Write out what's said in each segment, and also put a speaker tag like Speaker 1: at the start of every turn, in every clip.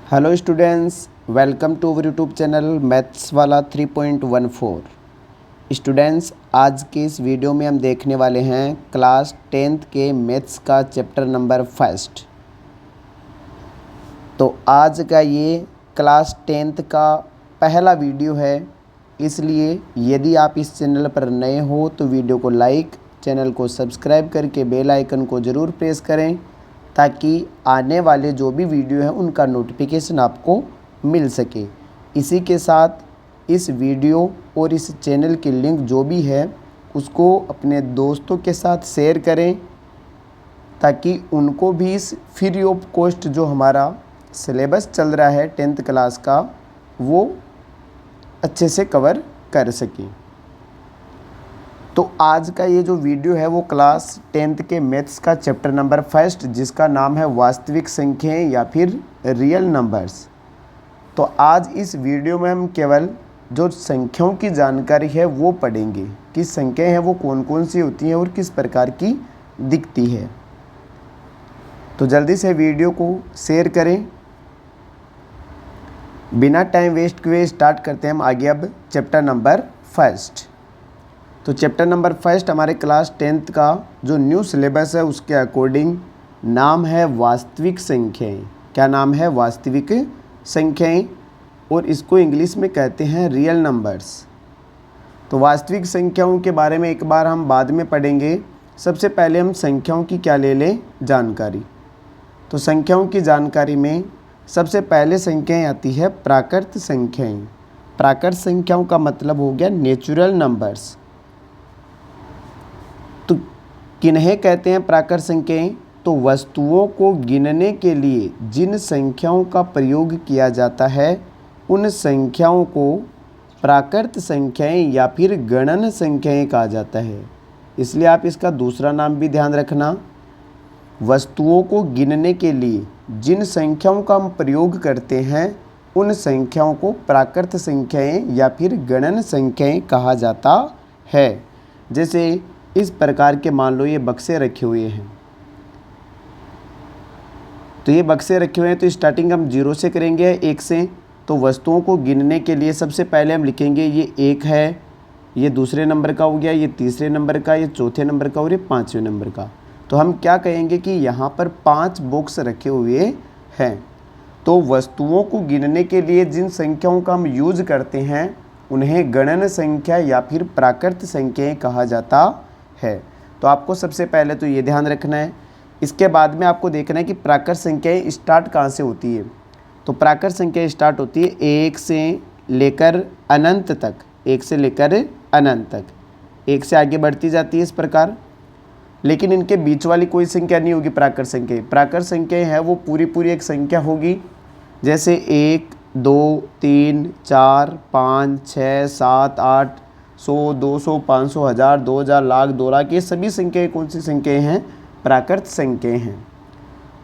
Speaker 1: Hello students, welcome to our YouTube channel maths वाला 3.14। Students, आज के इस वीडियो में हम देखने वाले हैं क्लास 10th के मैथ्स का चैप्टर नंबर फर्स्ट। तो आज का ये क्लास 10th का पहला वीडियो है, इसलिए यदि आप इस चैनल पर नए हो तो वीडियो को लाइक, चैनल को सब्सक्राइब करके बेल आइकन को ज़रूर प्रेस करें ताकि आने वाले जो भी वीडियो हैं उनका नोटिफिकेशन आपको मिल सके। इसी के साथ इस वीडियो और इस चैनल की लिंक जो भी है उसको अपने दोस्तों के साथ शेयर करें ताकि उनको भी इस फ्री ऑफ कॉस्ट जो हमारा सिलेबस चल रहा है 10th क्लास का वो अच्छे से कवर कर सकें। तो आज का ये जो वीडियो है वो क्लास 10th के मैथ्स का चैप्टर नंबर फर्स्ट, जिसका नाम है वास्तविक संख्याएं या फिर रियल नंबर्स। तो आज इस वीडियो में हम केवल जो संख्याओं की जानकारी है वो पढ़ेंगे कि संख्याएं हैं वो कौन कौन सी होती हैं और किस प्रकार की दिखती है। तो जल्दी से वीडियो को शेयर करें। बिना टाइम वेस्ट किए स्टार्ट करते हैं हम आगे अब चैप्टर नंबर फर्स्ट। तो चैप्टर नंबर फर्स्ट हमारे क्लास 10th का जो न्यू सिलेबस है उसके अकॉर्डिंग नाम है वास्तविक संख्याएं। क्या नाम है? वास्तविक संख्याएं, और इसको इंग्लिश में कहते हैं रियल नंबर्स। तो वास्तविक संख्याओं के बारे में एक बार हम बाद में पढ़ेंगे। सबसे पहले हम संख्याओं की क्या ले लें? जानकारी। तो संख्याओं की जानकारी में सबसे पहले संख्याएं आती है प्राकृत संख्याएं। प्राकृत संख्याओं का मतलब हो गया नेचुरल नंबर्स। तो किन्हें कहते हैं प्राकृत संख्याएं? तो वस्तुओं को गिनने के लिए जिन संख्याओं का प्रयोग किया जाता है उन संख्याओं को प्राकृत संख्याएं या फिर गणन संख्याएं कहा जाता है। इसलिए आप इसका दूसरा नाम भी ध्यान रखना। वस्तुओं को गिनने के लिए जिन संख्याओं का हम प्रयोग करते हैं उन संख्याओं को प्राकृत संख्याएं या फिर गणन संख्याएं कहा जाता है। जैसे इस प्रकार के मान लो ये बक्से रखे हुए हैं। तो ये बक्से रखे हुए हैं तो स्टार्टिंग हम 0 से करेंगे, 1 से। तो वस्तुओं को गिनने के लिए सबसे पहले हम लिखेंगे ये 1 है, ये दूसरे नंबर का हो गया, ये तीसरे नंबर का, ये चौथे नंबर का और ये 5वें नंबर का। तो हम क्या कहेंगे कि यहाँ पर 5 बॉक्स रखे हुए हैं। तो वस्तुओं को गिनने के लिए जिन संख्याओं का हम यूज करते हैं उन्हें गणन संख्या या फिर प्राकृत संख्याएं कहा जाता है। तो आपको सबसे पहले तो ये ध्यान रखना है। इसके बाद में आपको देखना है कि प्राकृत संख्याएं स्टार्ट कहाँ से होती है। तो प्राकृत संख्या स्टार्ट होती है 1 से लेकर अनंत तक। 1 से लेकर अनंत तक, 1 से आगे बढ़ती जाती है इस प्रकार। लेकिन इनके बीच वाली कोई संख्या नहीं होगी प्राकृत संख्या। प्राकृत संख्याएं हैं वो पूरी पूरी एक संख्या होगी। जैसे 1, 2, 3, 4, 5, 6, 7, 8, 100, 200, 500, 1000, 2000, लाख, 2 लाख, ये सभी संख्याएं कौन सी संख्याएं हैं? प्राकृत संख्याएं हैं।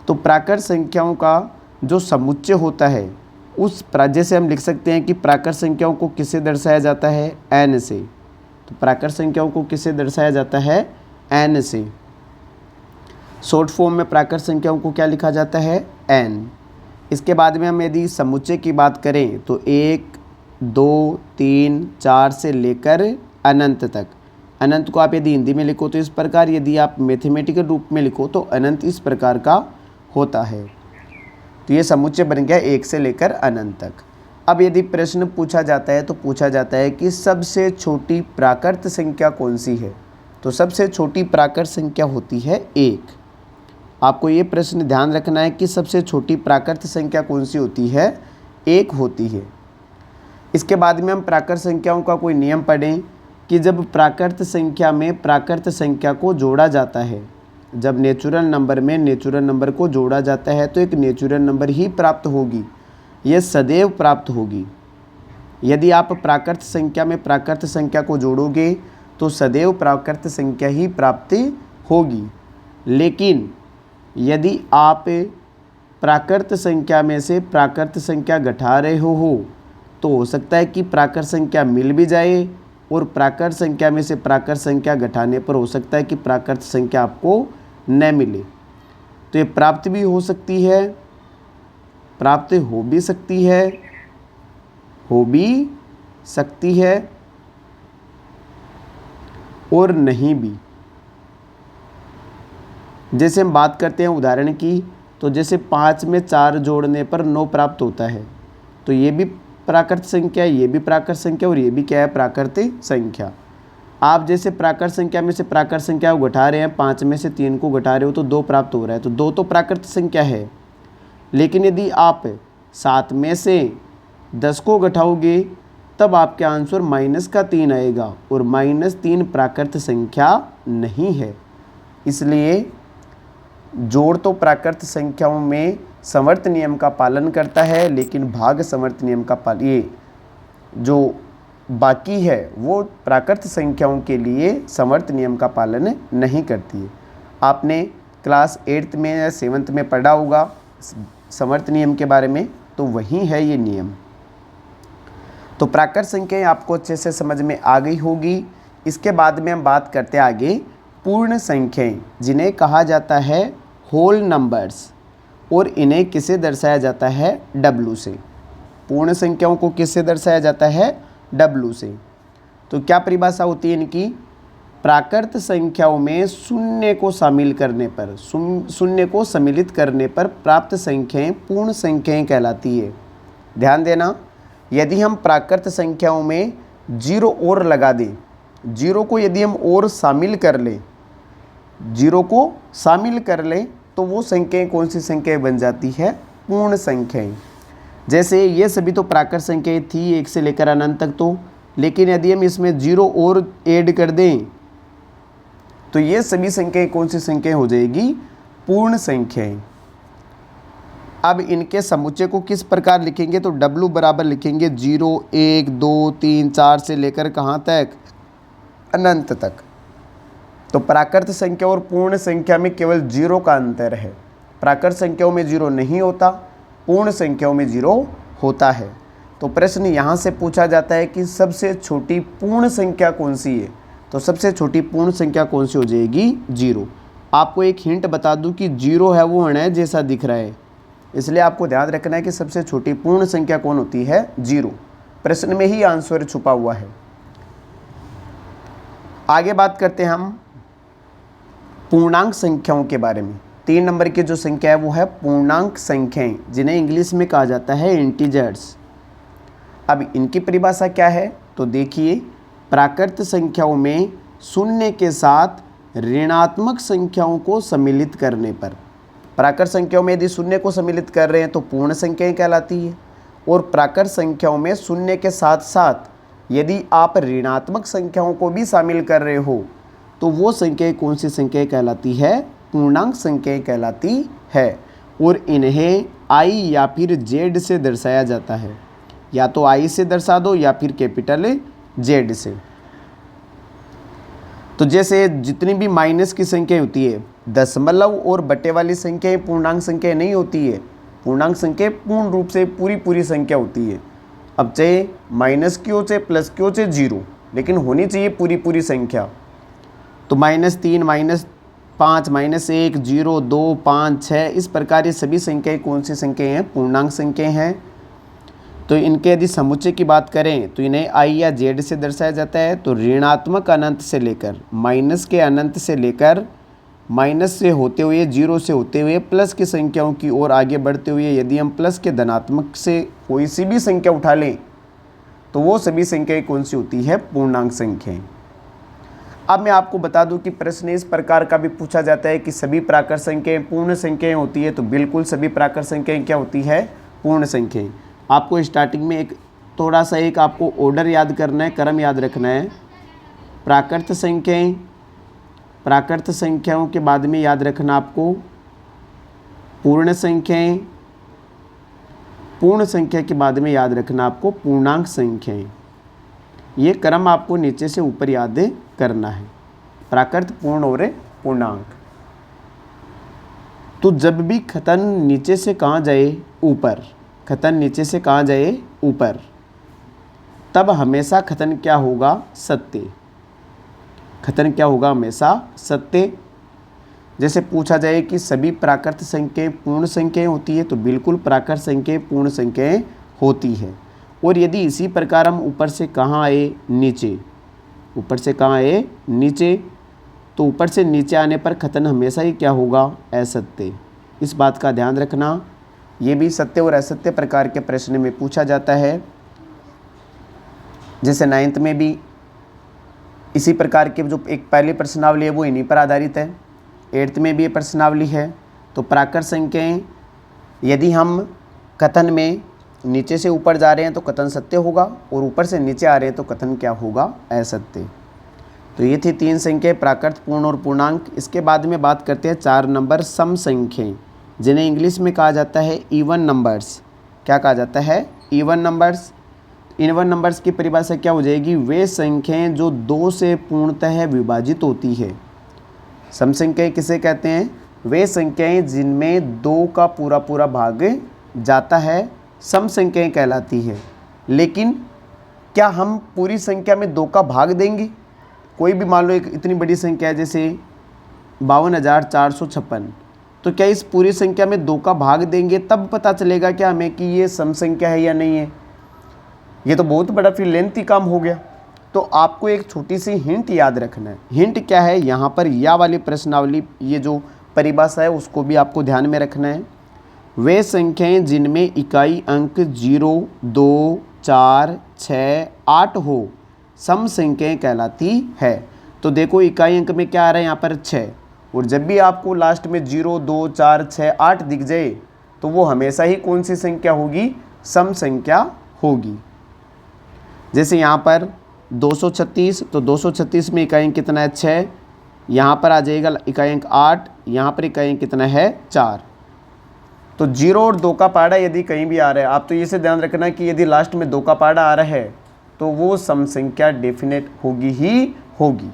Speaker 1: तो प्राकृत संख्याओं का जो समुच्चय होता है उस जैसे हम लिख सकते हैं कि प्राकृत संख्याओं को किससे दर्शाया जाता है? n से। तो प्राकृत संख्याओं को किससे दर्शाया जाता है? n से। शॉर्ट फॉर्म में प्राकृत संख्याओं को क्या लिखा जाता है? n। इसके बाद में हम यदि समुच्चय की बात करें तो 1, 2, 3, 4 से लेकर अनंत तक। अनंत को आप यदि हिंदी में लिखो तो इस प्रकार, यदि आप मैथमेटिकल रूप में लिखो तो अनंत इस प्रकार का होता है। तो ये समुच्चय बन गया 1 से लेकर अनंत तक। अब यदि प्रश्न पूछा जाता है तो पूछा जाता है कि सबसे छोटी प्राकृत संख्या कौन सी है? तो सबसे छोटी प्राकृत संख्या होती है 1। आपको ये प्रश्न ध्यान रखना है कि सबसे छोटी प्राकृत संख्या कौन सी होती है? 1 होती है। इसके बाद में हम प्राकृत संख्याओं का कोई नियम पढ़ें कि जब प्राकृत संख्या में प्राकृत संख्या को जोड़ा जाता है, जब नेचुरल नंबर में नेचुरल नंबर को जोड़ा जाता है तो एक नेचुरल नंबर ही प्राप्त होगी, यह सदैव प्राप्त होगी। यदि आप प्राकृत संख्या में प्राकृत संख्या को जोड़ोगे तो सदैव प्राकृत संख्या ही प्राप्त होगी। लेकिन यदि आप प्राकृत संख्या में से प्राकृत संख्या घटा रहे हो तो हो सकता है कि प्राकृत संख्या मिल भी जाए, और प्राकृत संख्या में से प्राकृत संख्या घटाने पर हो सकता है कि प्राकृत संख्या आपको न मिले। तो ये प्राप्त भी हो सकती है, प्राप्त हो भी सकती है, हो भी सकती है और नहीं भी। जैसे हम बात करते हैं उदाहरण की, तो जैसे 5 में 4 जोड़ने पर 9 प्राप्त होता है, तो ये भी प्राकृत संख्या है, ये भी प्राकृत संख्या, और ये भी क्या है, प्राकृतिक संख्या। आप जैसे प्राकृत संख्या में से प्राकृत संख्या को घटा रहे हैं, 5 में से 3 को घटा रहे हो तो 2 प्राप्त हो रहा है, तो 2 तो प्राकृत संख्या है। लेकिन यदि आप 7 में से 10 को घटाओगे तब आपके आंसर -3 आएगा, और -3 प्राकृत संख्या नहीं है। इसलिए जोड़ तो प्राकृत संख्याओं में समवर्त नियम का पालन करता है, लेकिन भाग समवर्त नियम का पालन, ये जो बाकी है वो प्राकृत संख्याओं के लिए समवर्त नियम का पालन नहीं करती है। आपने क्लास 8th में या 7th में पढ़ा होगा समवर्त नियम के बारे में, तो वही है ये नियम। तो प्राकृत संख्याएं आपको अच्छे से समझ में आ गई होगी। इसके बाद में हम बात करते हैं आगे पूर्ण संख्याएं, जिन्हें कहा जाता है होल नंबर्स, और इन्हें किससे दर्शाया जाता है, W से। पूर्ण संख्याओं को किससे दर्शाया जाता है, W से। तो क्या परिभाषा होती है इनकी, प्राकृत संख्याओं में शून्य को शामिल करने पर, शून्य को सम्मिलित करने पर प्राप्त संख्याएं पूर्ण संख्याएं कहलाती है। ध्यान देना, यदि हम प्राकृत संख्याओं में 0 और लगा दें, 0 को यदि हम और शामिल कर लें, 0 को शामिल कर लें, तो वो संख्याएं कौन सी संख्याएं बन जाती है, पूर्ण संख्याएं। जैसे ये सभी तो प्राकृत संख्याएं थी 1 से लेकर अनंत तक, तो लेकिन यदि हम इसमें 0 और ऐड कर दें तो ये सभी संख्याएं कौन सी संख्याएं हो जाएगी, पूर्ण संख्याएं। अब इनके समुच्चय को किस प्रकार लिखेंगे, तो W बराबर लिखेंगे 0, 1, 2, 3, 4 से लेकर कहाँ तक, अनंत तक। तो प्राकृत संख्या और पूर्ण संख्या में केवल 0 का अंतर है। प्राकृत संख्याओं में 0 नहीं होता, पूर्ण संख्याओं में 0 होता है। तो प्रश्न यहाँ से पूछा जाता है कि सबसे छोटी पूर्ण संख्या कौन सी है, तो सबसे छोटी पूर्ण संख्या कौन सी हो जाएगी, 0। आपको एक हिंट बता दूं कि 0 है वो अण्य जैसा दिख रहा है, इसलिए आपको ध्यान रखना है कि सबसे छोटी पूर्ण संख्या कौन होती है, 0। प्रश्न में ही आंसर छुपा हुआ है। आगे बात करते हैं हम पूर्णांक संख्याओं के बारे में। 3 नंबर की जो संख्या है वो है पूर्णांक संख्याएं, जिन्हें इंग्लिश में कहा जाता है इंटीजर्स। अब इनकी परिभाषा क्या है, तो देखिए, प्राकृत संख्याओं में शून्य के साथ ऋणात्मक संख्याओं को सम्मिलित करने पर, प्राकृत संख्याओं में यदि शून्य को सम्मिलित कर रहे हैं तो पूर्ण संख्याएं कहलाती है, और प्राकृत संख्याओं में शून्य के साथ साथ यदि आप ऋणात्मक संख्याओं को भी शामिल कर रहे हो तो वो संख्याएं कौन सी संख्याएं कहलाती है, पूर्णांक संख्याएं कहलाती है। और इन्हें I या फिर Z से दर्शाया जाता है, या तो I से दर्शा दो या फिर कैपिटल Z से। तो जैसे जितनी भी माइनस की संख्या होती है, दशमलव और बटे वाली संख्याएं पूर्णांक संख्या नहीं होती है। पूर्णांक संख्या पूर्ण रूप से पूरी संख्या होती है। अब चाहे माइनस की हो, चाहे प्लस की हो, चाहे 0, लेकिन होनी चाहिए पूरी संख्या। तो -3, -5, -1, 0, 2, 5, 6, इस प्रकार ये सभी संख्याएं कौन सी संख्याएं हैं, पूर्णांक संख्याएं हैं। तो इनके यदि समुच्चय की बात करें तो इन्हें I या Z से दर्शाया जाता है। तो ऋणात्मक अनंत से लेकर माइनस के अनंत से लेकर माइनस से होते हुए 0 से होते हुए प्लस की संख्याओं की ओर आगे बढ़ते हुए यदि हम प्लस के धनात्मक से कोई सी भी संख्या उठा लें तो वो सभी संख्याएं कौन सी होती है, पूर्णांक संख्याएं। अब मैं आपको बता दूं कि प्रश्न इस प्रकार का भी पूछा जाता है कि सभी प्राकृत संख्याएं पूर्ण संख्याएं होती है, तो बिल्कुल सभी प्राकृत संख्याएं क्या होती है, पूर्ण संख्याएं। आपको स्टार्टिंग में एक थोड़ा सा एक आपको ऑर्डर याद करना है, क्रम याद रखना है। प्राकृत संख्याएं, प्राकृत संख्याओं के बाद में याद रखना आपको पूर्ण संख्याएं, पूर्ण संख्या के बाद में याद रखना आपको पूर्णांक संख्याएं। ये क्रम आपको नीचे से ऊपर याद करना है, प्राकृत, पूर्ण और पूर्णांक। तो जब भी खतन नीचे से कहाँ जाए, ऊपर, खतन नीचे से कहाँ जाए, ऊपर, तब हमेशा खतन क्या होगा, सत्य। खतन क्या होगा, हमेशा सत्य। जैसे पूछा जाए कि सभी प्राकृत संख्याएं पूर्ण संख्याएं होती है, तो बिल्कुल प्राकृत संख्याएं पूर्ण संख्याएं होती है। और यदि इसी प्रकार हम ऊपर से कहाँ आए, नीचे, ऊपर से कहाँ आए, नीचे, तो ऊपर से नीचे आने पर कथन हमेशा ही क्या होगा, असत्य। इस बात का ध्यान रखना, ये भी सत्य और असत्य प्रकार के प्रश्न में पूछा जाता है। जैसे 9th में भी इसी प्रकार के जो एक पहली प्रश्नावली है वो इन्हीं पर आधारित है। 8th में भी ये प्रश्नावली है। तो प्राकृत संख्याएं यदि हम कथन में नीचे से ऊपर जा रहे हैं तो कथन सत्य होगा, और ऊपर से नीचे आ रहे हैं तो कथन क्या होगा, असत्य। तो ये थी 3 संख्याएं, प्राकृत, पूर्ण और पूर्णांक। इसके बाद में बात करते हैं 4 नंबर सम संख्याएं, जिन्हें इंग्लिश में कहा जाता है इवन नंबर्स। क्या कहा जाता है, इवन नंबर्स। इवन नंबर्स की परिभाषा क्या हो जाएगी, वे संख्याएं जो 2 से पूर्णतः विभाजित होती है। सम संख्याएं किसे कहते हैं, वे संख्याएं जिनमें 2 का पूरा पूरा भाग जाता है, सम संख्याएं कहलाती है। लेकिन क्या हम पूरी संख्या में 2 का भाग देंगे, कोई भी मान लो एक इतनी बड़ी संख्या है जैसे 52,456, तो क्या इस पूरी संख्या में 2 का भाग देंगे तब पता चलेगा क्या हमें कि ये सम संख्या है या नहीं है। ये तो बहुत बड़ा फिर लेंथी काम हो गया। तो आपको एक छोटी सी हिंट याद रखना है। हिंट क्या है, यहाँ पर या वाली प्रश्नावली, ये जो परिभाषा है उसको भी आपको ध्यान में रखना है। वे संख्याएं जिनमें इकाई अंक 0, 2, 4, 6, 8 हो, सम संख्याएं कहलाती है। तो देखो इकाई अंक में क्या आ रहा है यहाँ पर 6, और जब भी आपको लास्ट में 0, 2, 4, 6, 8 दिख जाए तो वो हमेशा ही कौन सी संख्या होगी, सम संख्या होगी। जैसे यहाँ पर 236, तो 236 में इकाई अंक कितना है, 6, यहाँ पर आ जाएगा इकाई अंक 8, यहाँ पर इकाई अंक कितना है, 4। तो 0 और 2 का पहाड़ा यदि कहीं भी आ रहा है, आप तो ये से ध्यान रखना कि यदि लास्ट में 2 का पहाड़ा आ रहा है तो वो सम संख्या डेफिनेट होगी ही होगी।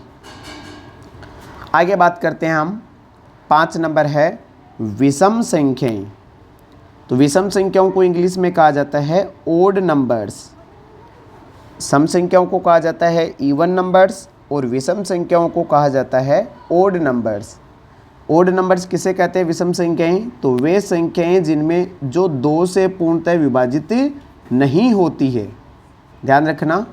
Speaker 1: आगे बात करते हैं हम, 5 नंबर है विषम संख्याएं। तो विषम संख्याओं को इंग्लिश में कहा जाता है ओड नंबर्स। सम संख्याओं को कहा जाता है इवन नंबर्स, और विषम संख्याओं को कहा जाता है ओड नंबर्स। ओड नंबर्स किसे कहते हैं, विषम संख्याएं, तो वे संख्याएं जिनमें जो 2 से पूर्णतः विभाजित नहीं होती है। ध्यान रखना,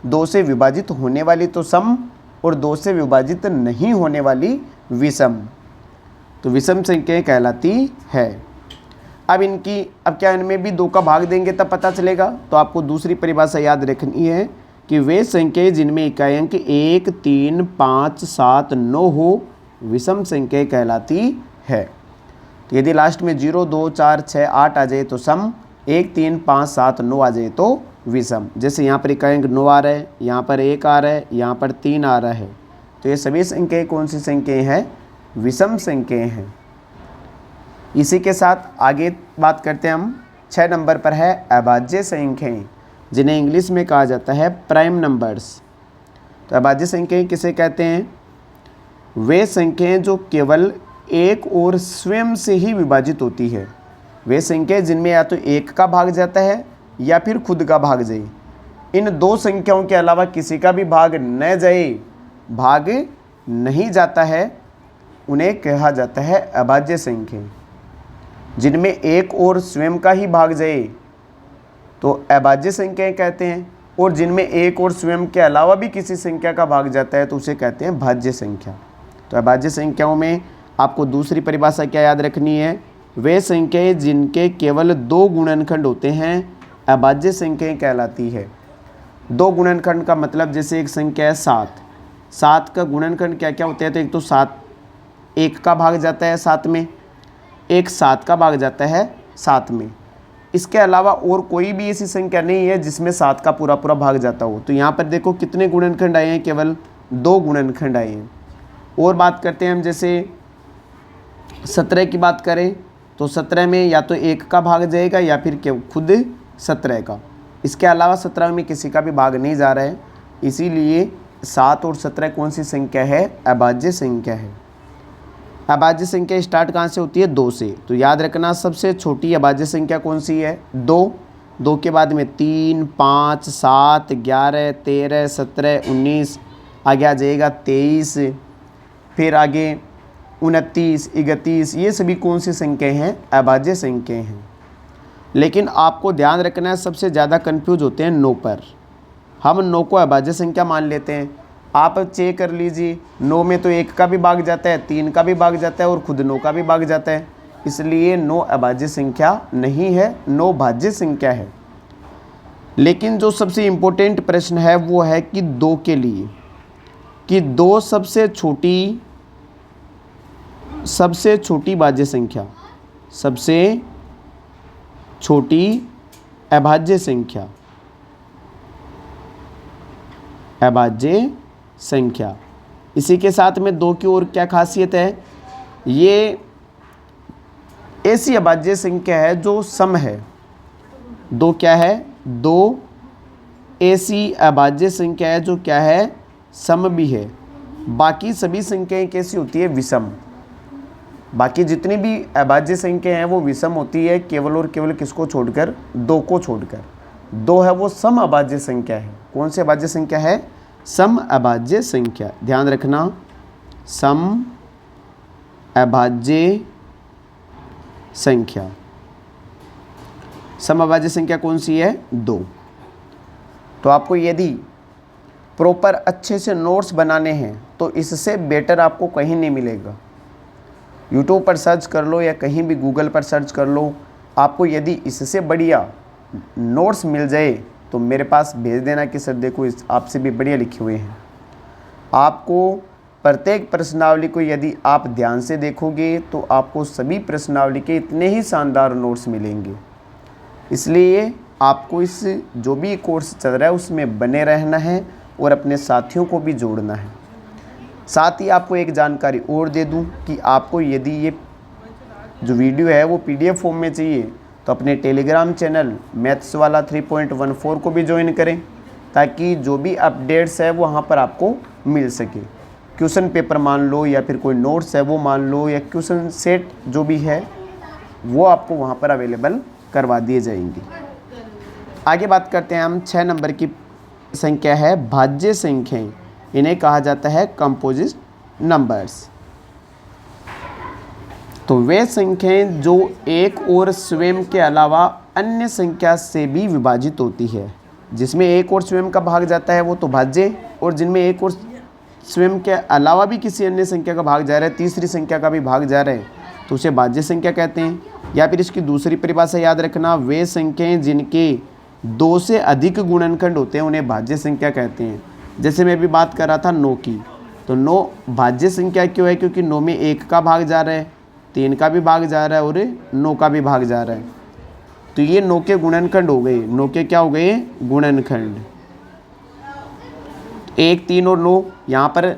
Speaker 1: 2 से विभाजित होने वाली तो सम, और 2 से विभाजित नहीं होने वाली विषम। तो विषम संख्याएं कहलाती है। अब क्या इनमें भी 2 का भाग देंगे तब पता चलेगा। तो आपको दूसरी परिभाषा याद रखनी है कि वे संख्याएं जिनमें इकाई अंक 1, 3, 5, 7, 9 हो, विषम संख्याएं कहलाती है। तो यदि लास्ट में 0, 2, 4, 6, 8 आ जाए तो सम, 1, 3, 5, 7, 9 आ जाए तो विषम। जैसे यहाँ पर इकाई अंक 9 आ रहा है, यहाँ पर 1 आ रहा है, यहाँ पर 3 आ रहा है, तो ये सभी संख्याएं कौन सी संख्याएं हैं, विषम संख्याएं हैं। इसी के साथ आगे बात करते हैं हम, 6 नंबर पर है अभाज्य संख्याएं, जिन्हें इंग्लिश में कहा जाता है प्राइम नंबर्स। तो अभाज्य संख्याएं किसे कहते हैं, वे संख्याएं जो केवल एक और स्वयं से ही विभाजित होती है। वे संख्याएं जिनमें या तो 1 का भाग जाता है या फिर खुद का भाग जाए। इन 2 संख्याओं के अलावा किसी का भी भाग न जाए, भाग नहीं जाता है, उन्हें कहा जाता है अभाज्य संख्या। जिनमें एक और स्वयं का ही भाग जाए तो अभाज्य संख्याएं कहते हैं, और जिनमें एक और स्वयं के अलावा भी किसी संख्या का भाग जाता है तो उसे कहते हैं भाज्य संख्या। तो अभाज्य संख्याओं में आपको दूसरी परिभाषा क्या याद रखनी है, वे संख्याएं जिनके केवल 2 गुणनखंड होते हैं अभाज्य संख्याएं कहलाती है। 2 गुणनखंड का मतलब, जैसे एक संख्या है 7 का गुणनखंड क्या क्या होते हैं, तो एक तो 7 1 का भाग जाता है 7 में, एक 7 का भाग जाता है 7 में। इसके अलावा और कोई भी ऐसी संख्या नहीं है जिसमें 7 का पूरा पूरा भाग जाता हो। तो यहाँ पर देखो कितने गुणनखंड आए हैं, केवल 2 गुणनखंड आए हैं। और बात करते हैं हम, जैसे 17 की बात करें तो 17 में या तो 1 का भाग जाएगा या फिर खुद 17 का। इसके अलावा 17 में किसी का भी भाग नहीं जा रहा है, इसीलिए 7 और 17 कौन सी संख्या है, अभाज्य संख्या है। अभाज्य संख्या स्टार्ट कहाँ से होती है, 2 से। तो याद रखना सबसे छोटी अभाज्य संख्या कौन सी है, 2 के बाद में 3, 5, 7, 11, 13, 17, 19, आगे आ जाएगा 23, फिर आगे 29, 31, ये सभी कौन सी संख्याएं हैं? अभाज्य संख्याएं हैं। लेकिन आपको ध्यान रखना है, सबसे ज़्यादा कंफ्यूज होते हैं 9 पर। हम 9 को अभाज्य संख्या मान लेते हैं। आप चेक कर लीजिए, 9 में तो 1 का भी भाग जाता है, 3 का भी भाग जाता है और खुद 9 का भी भाग जाता है, इसलिए 9 अभाज्य संख्या नहीं है, 9 भाज्य संख्या है। लेकिन जो सबसे इम्पोर्टेंट प्रश्न है वो है कि 2 के लिए, कि 2 सबसे छोटी भाज्य संख्या, सबसे छोटी अभाज्य संख्या, अभाज्य संख्या। इसी के साथ में 2 की और क्या खासियत है? ये ऐसी अभाज्य संख्या है जो सम है। 2 क्या है? 2 ऐसी अभाज्य संख्या है जो क्या है? सम भी है। बाकी सभी संख्याएं कैसी होती है? विषम। बाकी जितनी भी अभाज्य संख्याएं हैं वो विषम होती है, केवल और केवल किसको छोड़कर? 2 को छोड़कर। 2 है वो सम अभाज्य संख्या है। कौन सी अभाज्य संख्या है? सम अभाज्य संख्या। ध्यान रखना, सम अभाज्य संख्या। सम अभाज्य संख्या कौन सी है? 2। तो आपको यदि प्रॉपर अच्छे से नोट्स बनाने हैं तो इससे बेटर आपको कहीं नहीं मिलेगा। यूट्यूब पर सर्च कर लो या कहीं भी गूगल पर सर्च कर लो, आपको यदि इससे बढ़िया नोट्स मिल जाए तो मेरे पास भेज देना कि सर देखो इस आपसे भी बढ़िया लिखे हुए हैं। आपको प्रत्येक प्रश्नावली को यदि आप ध्यान से देखोगे तो आपको सभी प्रश्नावली के इतने ही शानदार नोट्स मिलेंगे। इसलिए आपको इस जो भी कोर्स चल रहा है उसमें बने रहना है और अपने साथियों को भी जोड़ना है। साथ ही आपको एक जानकारी और दे दूं कि आपको यदि ये जो वीडियो है वो PDF फॉर्म में चाहिए तो अपने टेलीग्राम चैनल मैथ्स वाला 3.14 को भी ज्वाइन करें, ताकि जो भी अपडेट्स है वो वहाँ पर आपको मिल सके। क्वेश्चन पेपर मान लो या फिर कोई नोट्स है वो मान लो या क्वेश्चन सेट जो भी है वो आपको वहाँ पर अवेलेबल करवा दिए जाएंगे। आगे बात करते हैं हम 6 नंबर की संख्या है भाज्य संख्याएं। इन्हें कहा जाता है कंपोजिट नंबर्स। तो वे संख्याएं जो एक और स्वयं के अलावा अन्य संख्या से भी विभाजित होती है। जिसमें एक और स्वयं का भाग जाता है वो तो भाज्य, और जिनमें एक और स्वयं के अलावा भी किसी अन्य संख्या का भाग जा रहा है, तीसरी संख्या का भी भाग जा रहा है, तो उसे भाज्य संख्या कहते हैं। या फिर इसकी दूसरी परिभाषा याद रखना, वे संख्याएं जिनके 2 से अधिक गुणनखंड होते हैं उन्हें भाज्य संख्या कहते हैं। जैसे मैं अभी बात कर रहा था 9 की, तो 9 भाज्य संख्या क्यों है? क्योंकि 9 में 1 का भाग जा रहा है, 3 का भी भाग जा रहा है और 9 का भी भाग जा रहा है। तो ये 9 के गुणनखंड हो गए। 9 के क्या हो गए? गुणनखंड। 1, 3 और 9, यहाँ पर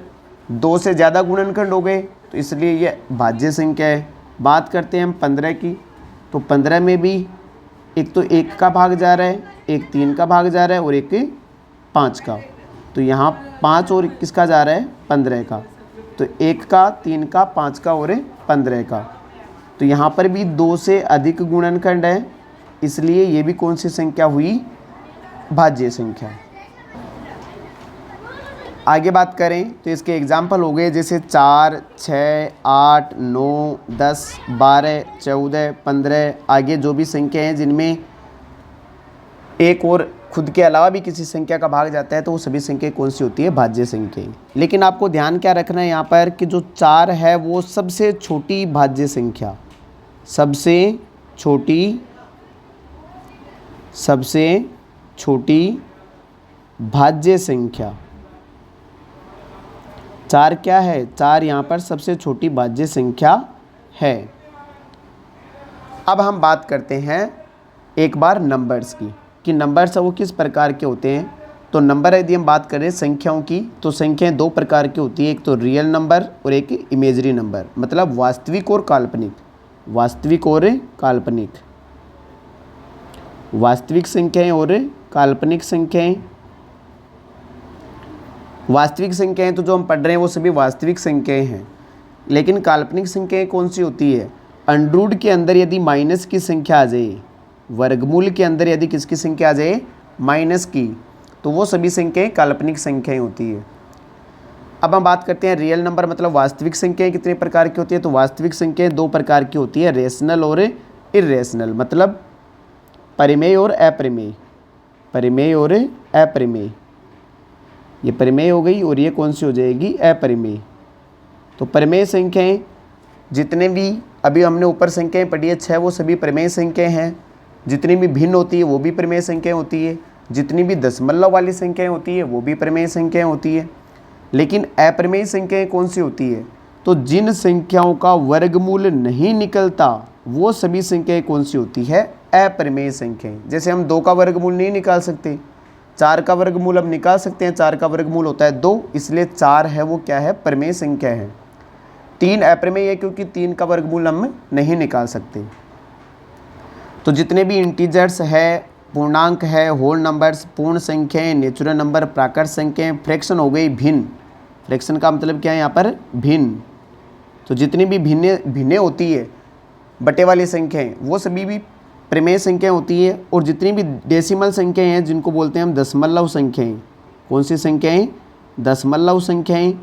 Speaker 1: 2 से ज़्यादा गुणनखंड हो गए, तो इसलिए ये भाज्य संख्या है। बात करते हैं हम 15 की, तो 15 में भी एक तो 1 का भाग जा रहा है, एक 3 का भाग जा रहा है और एक 5 का। तो यहाँ 5 और किसका जा रहा है? 15 का। तो 1 का, 3 का, 5 का और 15 का। तो यहाँ पर भी 2 से अधिक गुणनखंड है, इसलिए ये भी कौन सी संख्या हुई? भाज्य संख्या। आगे बात करें तो इसके एग्जाम्पल हो गए जैसे 4, 6, 8, 9, 10, 12, 14, 15। आगे जो भी संख्या हैं जिनमें एक और खुद के अलावा भी किसी संख्या का भाग जाता है तो वो सभी संख्या कौन सी होती है? भाज्य संख्या। लेकिन आपको ध्यान क्या रखना है यहाँ पर कि जो 4 है वो सबसे छोटी भाज्य संख्या, सबसे छोटी भाज्य संख्या। 4 क्या है? 4 यहाँ पर सबसे छोटी भाज्य संख्या है। अब हम बात करते हैं एक बार नंबर्स की, कि नंबर्स वो किस प्रकार के होते हैं। तो नंबर यदि हम बात करें संख्याओं की, तो संख्याएं 2 प्रकार की होती है, एक तो रियल नंबर और एक इमेजरी नंबर, मतलब वास्तविक और काल्पनिक। वास्तविक और काल्पनिक, वास्तविक संख्याएं और काल्पनिक संख्याएं। वास्तविक संख्याएं तो जो हम पढ़ रहे हैं वो सभी वास्तविक संख्याएं हैं, लेकिन काल्पनिक संख्याएं कौन सी होती है? अंडरूट के अंदर यदि माइनस की संख्या आ जाए, वर्गमूल के अंदर यदि किसकी संख्या आ जाए? माइनस की, तो वो सभी संख्याएं काल्पनिक संख्याएं होती है। अब हम बात करते हैं रियल नंबर मतलब वास्तविक संख्याएं कितने प्रकार की होती है। तो वास्तविक संख्याएं दो प्रकार की होती है, रेशनल और इर्रेशनल, मतलब परिमेय और अपरिमेय। परिमेय और अपरिमेय, ये परिमेय हो गई और ये कौन सी हो जाएगी, अपरिमेय। तो परिमेय संख्याएं जितने भी अभी हमने ऊपर संख्याएं पढ़ी है 6, वो सभी परिमेय संख्याएं हैं। जितनी भी भिन्न होती है वो भी परिमेय संख्याएं होती है। जितनी भी दशमलव वाली संख्याएं होती है वो भी परिमेय संख्याएं होती है। लेकिन अपरिमेय संख्याएं कौन सी होती है, तो जिन संख्याओं का वर्गमूल नहीं निकलता वो सभी संख्याएं कौन सी होती है, अपरिमेय संख्याएं। जैसे हम 2 का वर्गमूल नहीं निकाल सकते, 4 का वर्गमूल हम निकाल सकते हैं, 4 का वर्गमूल होता है 2, इसलिए 4 है वो क्या है, परिमेय संख्या है। 3 अपरिमेय है क्योंकि 3 का वर्गमूल हम नहीं निकाल सकते। तो जितने भी इंटीजर्स है, पूर्णांक है, होल नंबर्स, पूर्ण संख्याएं, नेचुरल नंबर, प्राकृत संख्याएं, फ्रैक्शन हो गई भिन्न। फ्रैक्शन का मतलब क्या है यहाँ पर, भिन्न। तो जितनी भी भिन्न होती है बटे वाली संख्याएं वो सभी भी परिमेय संख्याएं होती है। और जितनी भी डेसिमल संख्याएं हैं जिनको बोलते हैं हम दशमलव संख्याएं, कौन सी संख्याएं, दशमलव संख्याएं।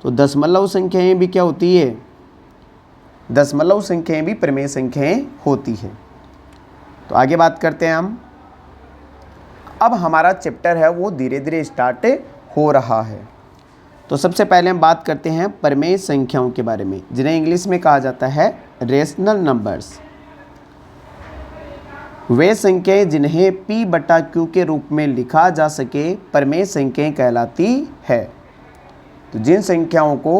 Speaker 1: तो दशमलव संख्याएं भी क्या होती है, दशमलव संख्याएं भी परिमेय संख्याएं होती है। तो आगे बात करते हैं हम। अब हमारा चैप्टर है वो धीरे धीरे स्टार्ट हो रहा है। तो सबसे पहले हम बात करते हैं परिमेय संख्याओं के बारे में, जिन्हें इंग्लिश में कहा जाता है रेशनल नंबर्स। वे संख्याएं जिन्हें P बटा Q के रूप में लिखा जा सके परिमेय संख्याएं कहलाती है। तो जिन संख्याओं को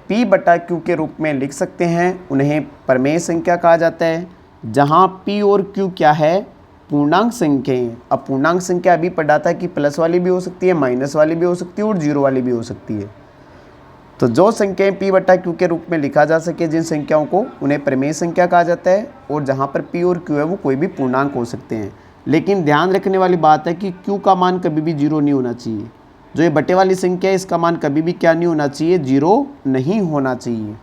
Speaker 1: P बटा Q के रूप में लिख सकते हैं उन्हें परिमेय संख्या कहा जाता है। जहां P और Q क्या है, पूर्णांक संख्याएं। अब पूर्णांक संख्या अभी पढ़ा था कि प्लस वाली भी हो सकती है, माइनस वाली भी हो सकती है और जीरो वाली भी हो सकती है। तो जो संख्याएं P बटा Q के रूप में लिखा जा सके जिन संख्याओं को, उन्हें परिमेय संख्या कहा जाता है। और जहां पर P और Q है वो कोई भी पूर्णांक हो सकते हैं। लेकिन ध्यान रखने वाली बात है कि Q का मान कभी भी जीरो नहीं होना चाहिए। जो ये बटे वाली संख्या है इसका मान कभी भी क्या नहीं होना चाहिए, जीरो नहीं होना चाहिए।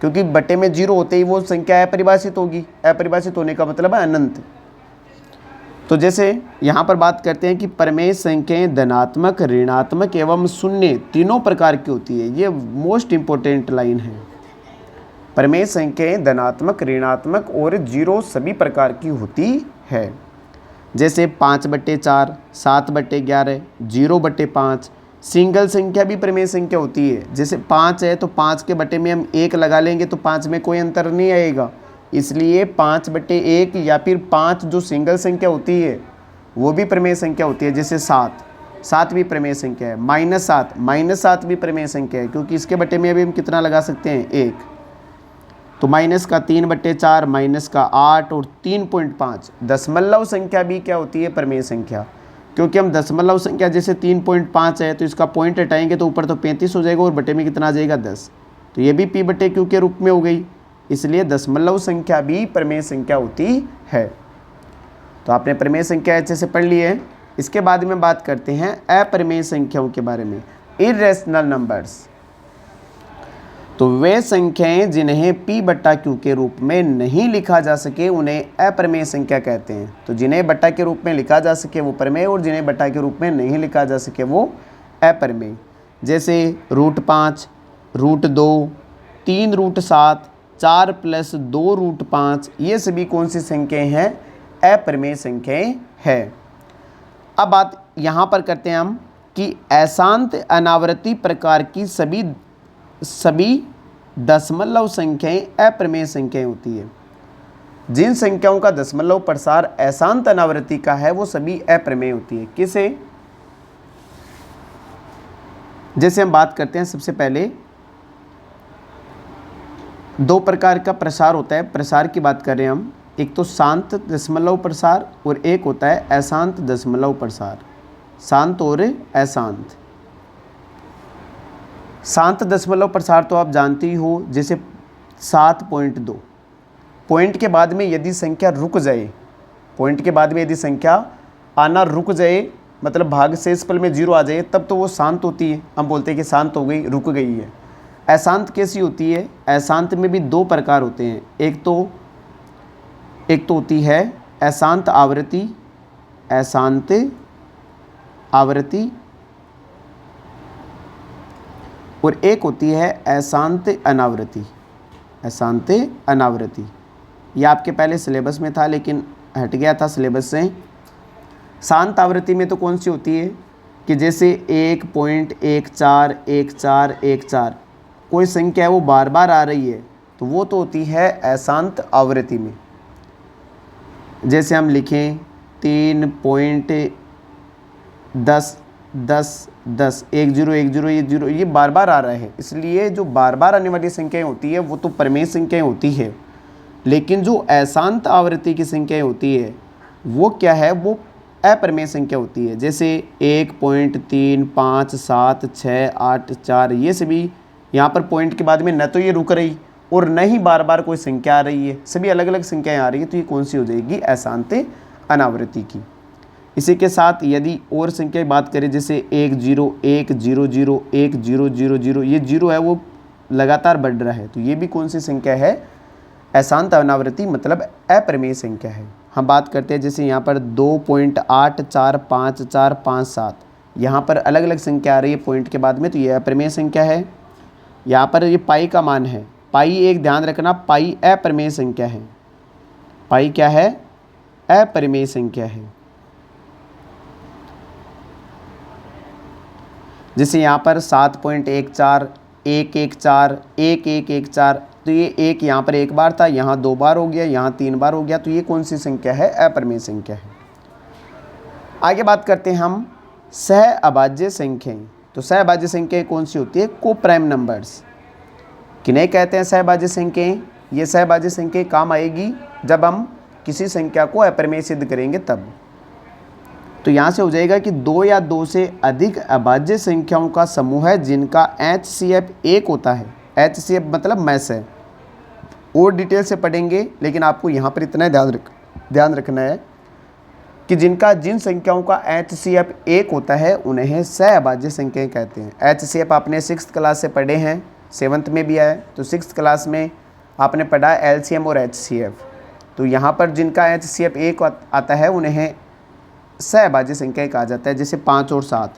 Speaker 1: क्योंकि बटे में जीरो होते ही वो संख्या अपरिभाषित होगी। अपरिभाषित होने का मतलब है अनंत। तो जैसे यहाँ पर बात करते हैं कि परिमेय संख्याएं धनात्मक, ऋणात्मक एवं शून्य तीनों प्रकार की होती है। ये मोस्ट इंपॉर्टेंट लाइन है। परिमेय संख्याएं धनात्मक, ऋणात्मक और जीरो सभी प्रकार की होती है। जैसे 5/4, 7/11, 0/5। सिंगल संख्या भी परिमेय संख्या होती है। जैसे 5 है तो 5 के बटे में हम 1 लगा लेंगे तो 5 में कोई अंतर नहीं आएगा, इसलिए 5/1 या फिर 5 जो सिंगल संख्या होती है वो भी परिमेय संख्या होती है। जैसे 7 भी परिमेय संख्या है। -7 भी परिमेय संख्या है क्योंकि इसके बटे में अभी हम कितना लगा सकते हैं, 1। तो माइनस का 3/4, माइनस का 8 और 3.5। दशमलव संख्या भी क्या होती है, परिमेय संख्या। क्योंकि हम दशमलव संख्या जैसे 3.5 है तो इसका पॉइंट हटाएंगे तो ऊपर तो 35 हो जाएगा और बटे में कितना आ जाएगा, 10। तो ये भी P बटे Q के रूप में हो गई, इसलिए दशमलव संख्या भी परिमेय संख्या होती है। तो आपने परिमेय संख्या अच्छे से पढ़ ली है। इसके बाद में बात करते हैं अपरिमेय संख्याओं के बारे में, इर्रेशनल नंबर्स। तो वे संख्याएं जिन्हें P बटा Q के रूप में नहीं लिखा जा सके उन्हें अपरिमेय संख्या कहते हैं। तो जिन्हें बटा के रूप में लिखा जा सके वो परिमेय और जिन्हें बटा के रूप में नहीं लिखा जा सके वो अपरिमेय। जैसे √5, √2, 3√7, 4 + 2√5, ये सभी कौन सी संख्याएं हैं, अपरिमेय संख्याएं हैं। अब बात यहाँ पर करते हैं हम कि अशांत अनावर्ती प्रकार की सभी दशमलव संख्याएं अपरिमेय संख्याएं होती है। जिन संख्याओं का दशमलव प्रसार अशांत अनावृत्ति का है वो सभी अपरिमेय होती है। किसे, जैसे हम बात करते हैं सबसे पहले 2 प्रकार का प्रसार होता है। प्रसार की बात करें हम, एक तो शांत दशमलव प्रसार और एक होता है अशांत दशमलव प्रसार। शांत और अशांत। शांत दशमलव प्रसार तो आप जानते ही हो, जैसे 7.2। पॉइंट के बाद में यदि संख्या रुक जाए, पॉइंट के बाद में यदि संख्या आना रुक जाए, मतलब भागशेषफल में 0 आ जाए, तब तो वो शांत होती है। हम बोलते हैं कि शांत हो गई, रुक गई है। अशांत कैसी होती है, अशांत में भी 2 प्रकार होते हैं। एक तो होती है अशांत आवृत्ति, अशांत आवृत्ति। और एक होती है अशांत अनावृत्ति। अशांत अनावृत्ति ये आपके पहले सिलेबस में था लेकिन हट गया था सिलेबस से। शांत आवृत्ति में तो कौन सी होती है कि जैसे 1.141414 कोई संख्या है वो बार बार आ रही है, तो वो तो होती है अशांत आवृत्ति में। जैसे हम लिखें 3.10 10 10 1 0 1 0 1 0, ये बार बार आ रहा है, इसलिए जो बार बार आने वाली संख्याएं होती है वो तो प्रमेय संख्याएं होती है। लेकिन जो अशांत आवृत्ति की संख्याएं होती है वो क्या है, वो अप्रमेय संख्या होती है। जैसे 1.35764 ये सभी यहाँ पर पॉइंट के बाद में न तो ये रुक रही और न ही बार बार कोई संख्या आ रही है, सभी अलग अलग संख्याएं आ रही है, तो ये कौन सी हो जाएगी, अशांत अनावृत्ति की। इसी के साथ यदि और संख्या की बात करें जैसे 1 0 1 0 0 1 0 0 0, ये जीरो है वो लगातार बढ़ रहा है, तो ये भी कौन सी संख्या है, अशांत अनावृत्ति मतलब अप्रमेय संख्या है। हम बात करते हैं जैसे यहाँ पर 2.845457, यहाँ पर अलग अलग संख्या आ रही है पॉइंट के बाद में, तो ये अप्रमेय संख्या है। यहाँ पर ये पाई का मान है, पाई एक ध्यान रखना, पाई अप्रमेय संख्या है। पाई क्या है, अप्रमेय संख्या है। जैसे यहाँ पर 7.14 114 1114, तो ये एक यहाँ पर एक बार था, यहाँ 2 बार हो गया, यहाँ 3 बार हो गया, तो ये कौन सी संख्या है, अप्रमेय संख्या है। आगे बात करते हैं हम सह अभाज्य संख्याएं। तो सह अभाज्य संख्याएं कौन सी होती है, को प्राइम नंबर्स किन्हें कहते हैं सह अभाज्य संख्याएं। ये सह अभाज्य संख्याएं काम आएगी जब हम किसी संख्या को अप्रमेय सिद्ध करेंगे तब। तो यहाँ से हो जाएगा कि 2 या 2 से अधिक अभाज्य संख्याओं का समूह है जिनका HCF 1 होता है। HCF मतलब मैस है, और डिटेल से पढ़ेंगे, लेकिन आपको यहाँ पर इतना ध्यान रखना है कि जिन संख्याओं का HCF 1 होता है उन्हें सह अभाज्य संख्याएं कहते हैं। HCF आपने 6th क्लास से पढ़े हैं, 7th में भी आए, तो 6th क्लास में आपने पढ़ा LCM और HCF। तो यहाँ पर जिनका HCF 1 आता है उन्हें सह अभाज्य संख्या कहा जाता है। जैसे 5 और 7,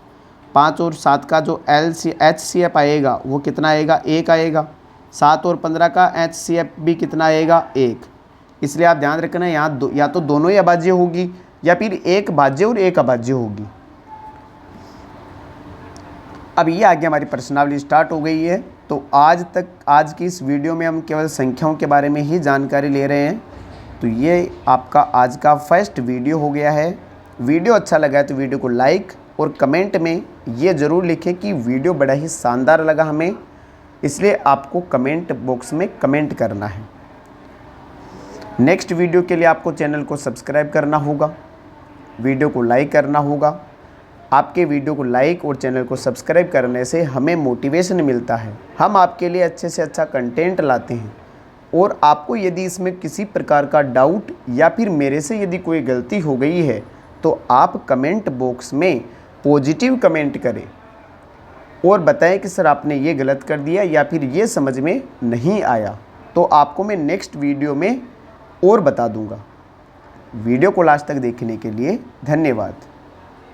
Speaker 1: 5 और 7 का जो HCF आएगा वो कितना आएगा, 1 आएगा। 7 और 15 का HCF भी कितना आएगा, 1। इसलिए आप ध्यान रखना यहाँ या तो दोनों ही अभाज्य होगी या फिर एक भाज्य और एक अभाज्य होगी। अब ये आगे हमारी प्रश्नावली स्टार्ट हो गई है। तो आज की इस वीडियो में हम केवल संख्याओं के बारे में ही जानकारी ले रहे हैं। तो ये आपका आज का फर्स्ट वीडियो हो गया है। वीडियो अच्छा लगा है तो वीडियो को लाइक और कमेंट में ये ज़रूर लिखें कि वीडियो बड़ा ही शानदार लगा हमें, इसलिए आपको कमेंट बॉक्स में कमेंट करना है। नेक्स्ट वीडियो के लिए आपको चैनल को सब्सक्राइब करना होगा, वीडियो को लाइक करना होगा। आपके वीडियो को लाइक और चैनल को सब्सक्राइब करने से हमें मोटिवेशन मिलता है, हम आपके लिए अच्छे से अच्छा कंटेंट लाते हैं। और आपको यदि इसमें किसी प्रकार का डाउट या फिर मेरे से यदि कोई गलती हो गई है तो आप कमेंट बॉक्स में पॉजिटिव कमेंट करें और बताएं कि सर आपने ये गलत कर दिया या फिर ये समझ में नहीं आया, तो आपको मैं नेक्स्ट वीडियो में और बता दूंगा। वीडियो को लास्ट तक देखने के लिए धन्यवाद।